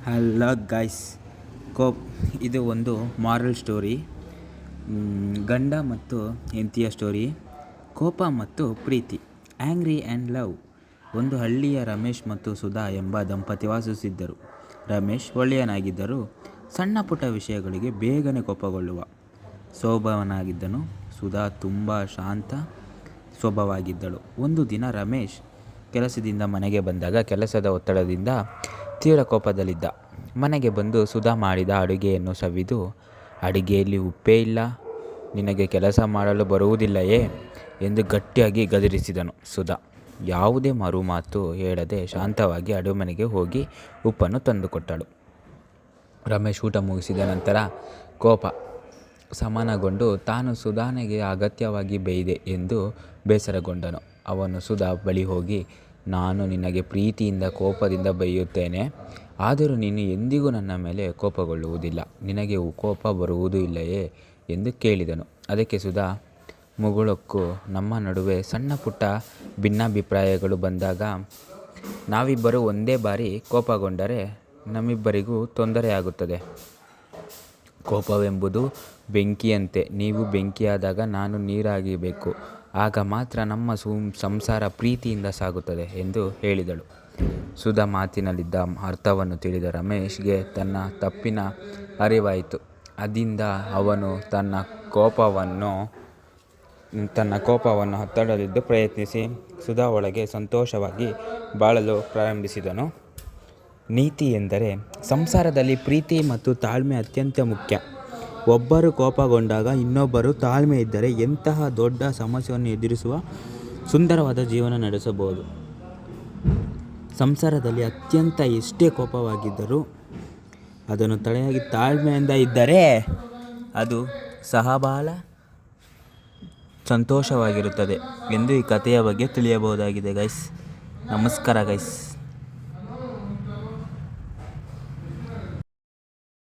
Hello guys, ಇದು ಒಂದು moral story, ಗಂಡ ಮತ್ತು ಹೆಂಡತಿಯ ಸ್ಟೋರಿ. ಕೋಪ ಮತ್ತು ಪ್ರೀತಿ, ಆ್ಯಂಗ್ರಿ ಆ್ಯಂಡ್ ಲವ್. ಒಂದು ಹಳ್ಳಿಯ ರಮೇಶ್ ಮತ್ತು ಸುಧಾ ಎಂಬ ದಂಪತಿ ವಾಸಿಸುತ್ತಿದ್ದರು. ರಮೇಶ್ ಒಳ್ಳೆಯನಾಗಿದ್ದರೂ ಸಣ್ಣ ಪುಟ್ಟ ವಿಷಯಗಳಿಗೆ ಬೇಗನೆ ಕೋಪಗೊಳ್ಳುವ ಸ್ವಭಾವನಾಗಿದ್ದನು. ಸುಧಾ ತುಂಬ ಶಾಂತ ಸ್ವಭಾವವಾಗಿದ್ದಳು. ಒಂದು ದಿನ ರಮೇಶ್ ಕೆಲಸದಿಂದ ಮನೆಗೆ ಬಂದಾಗ ಕೆಲಸದ ಒತ್ತಡದಿಂದ ತೀವ್ರ ಕೋಪದಲ್ಲಿದ್ದ. ಮನೆಗೆ ಬಂದು ಸುಧಾ ಮಾಡಿದ ಅಡುಗೆಯನ್ನು ಸವಿದು, ಅಡುಗೆಯಲ್ಲಿ ಉಪ್ಪೇ ಇಲ್ಲ, ನಿನಗೆ ಕೆಲಸ ಮಾಡಲು ಬರುವುದಿಲ್ಲವೇ ಎಂದು ಗಟ್ಟಿಯಾಗಿ ಗದರಿಸಿದನು. ಸುಧಾ ಯಾವುದೇ ಮರುಮಾತು ಹೇಳದೆ ಶಾಂತವಾಗಿ ಅಡುಮನೆಗೆ ಹೋಗಿ ಉಪ್ಪನ್ನು ತಂದುಕೊಟ್ಟಳು. ರಮೇಶ್ ಊಟ ಮುಗಿಸಿದ ನಂತರ ಕೋಪ ಶಮನಗೊಂಡು ತಾನು ಸುಧಾನಿಗೆ ಅಗತ್ಯವಾಗಿ ಬೈದೆ ಎಂದು ಬೇಸರಗೊಂಡನು. ಅವನು ಸುಧಾ ಬಳಿ ಹೋಗಿ, ನಾನು ನಿನಗೆ ಪ್ರೀತಿಯಿಂದ ಕೋಪದಿಂದ ಬೈಯುತ್ತೇನೆ, ಆದರೂ ನೀನು ಎಂದಿಗೂ ನನ್ನ ಮೇಲೆ ಕೋಪಗೊಳ್ಳುವುದಿಲ್ಲ, ನಿನಗೆ ಕೋಪ ಬರುವುದೂ ಇಲ್ಲವೇ ಎಂದು ಕೇಳಿದನು. ಅದಕ್ಕೆ ಸುಧಾ ಮುಗುಳಕ್ಕೂ, ನಮ್ಮ ನಡುವೆ ಸಣ್ಣ ಪುಟ್ಟ ಭಿನ್ನಾಭಿಪ್ರಾಯಗಳು ಬಂದಾಗ ನಾವಿಬ್ಬರು ಒಂದೇ ಬಾರಿ ಕೋಪಗೊಂಡರೆ ನಮ್ಮಿಬ್ಬರಿಗೂ ತೊಂದರೆಯಾಗುತ್ತದೆ. ಕೋಪವೆಂಬುದು ಬೆಂಕಿಯಂತೆ, ನೀವು ಬೆಂಕಿಯಾದಾಗ ನಾನು ನೀರಾಗಬೇಕು, ಆಗ ಮಾತ್ರ ನಮ್ಮ ಸಂಸಾರ ಪ್ರೀತಿಯಿಂದ ಸಾಗುತ್ತದೆ ಎಂದು ಹೇಳಿದಳು. ಸುಧಾ ಮಾತಿನಲ್ಲಿದ್ದ ಅರ್ಥವನ್ನು ತಿಳಿದ ರಮೇಶ್ಗೆ ತನ್ನ ತಪ್ಪಿನ ಅರಿವಾಯಿತು. ಅದಿಂದ ಅವನು ತನ್ನ ಕೋಪವನ್ನು ಹತೋಟಿಯಲ್ಲಿಡಲು ಪ್ರಯತ್ನಿಸಿ ಸುಧಾ ಒಳಗೆ ಸಂತೋಷವಾಗಿ ಬಾಳಲು ಪ್ರಾರಂಭಿಸಿದನು. ನೀತಿ ಎಂದರೆ, ಸಂಸಾರದಲ್ಲಿ ಪ್ರೀತಿ ಮತ್ತು ತಾಳ್ಮೆ ಅತ್ಯಂತ ಮುಖ್ಯ. ಒಬ್ಬರು ಕೋಪಗೊಂಡಾಗ ಇನ್ನೊಬ್ಬರು ತಾಳ್ಮೆ ಇದ್ದರೆ ಎಂತಹ ದೊಡ್ಡ ಸಮಸ್ಯೆಯನ್ನು ಎದುರಿಸುವ ಸುಂದರವಾದ ಜೀವನ ನಡೆಸಬಹುದು. ಸಂಸಾರದಲ್ಲಿ ಅತ್ಯಂತ ಎಷ್ಟೇ ಕೋಪವಾಗಿದ್ದರೂ ಅದನ್ನು ತಡೆಯಾಗಿ ತಾಳ್ಮೆಯಿಂದ ಇದ್ದರೆ ಅದು ಸಹಬಾಳ ಸಂತೋಷವಾಗಿರುತ್ತದೆ ಎಂದು ಈ ಕಥೆಯ ಬಗ್ಗೆ ತಿಳಿಯಬಹುದಾಗಿದೆ ಗೈಸ್. ನಮಸ್ಕಾರ ಗೈಸ್.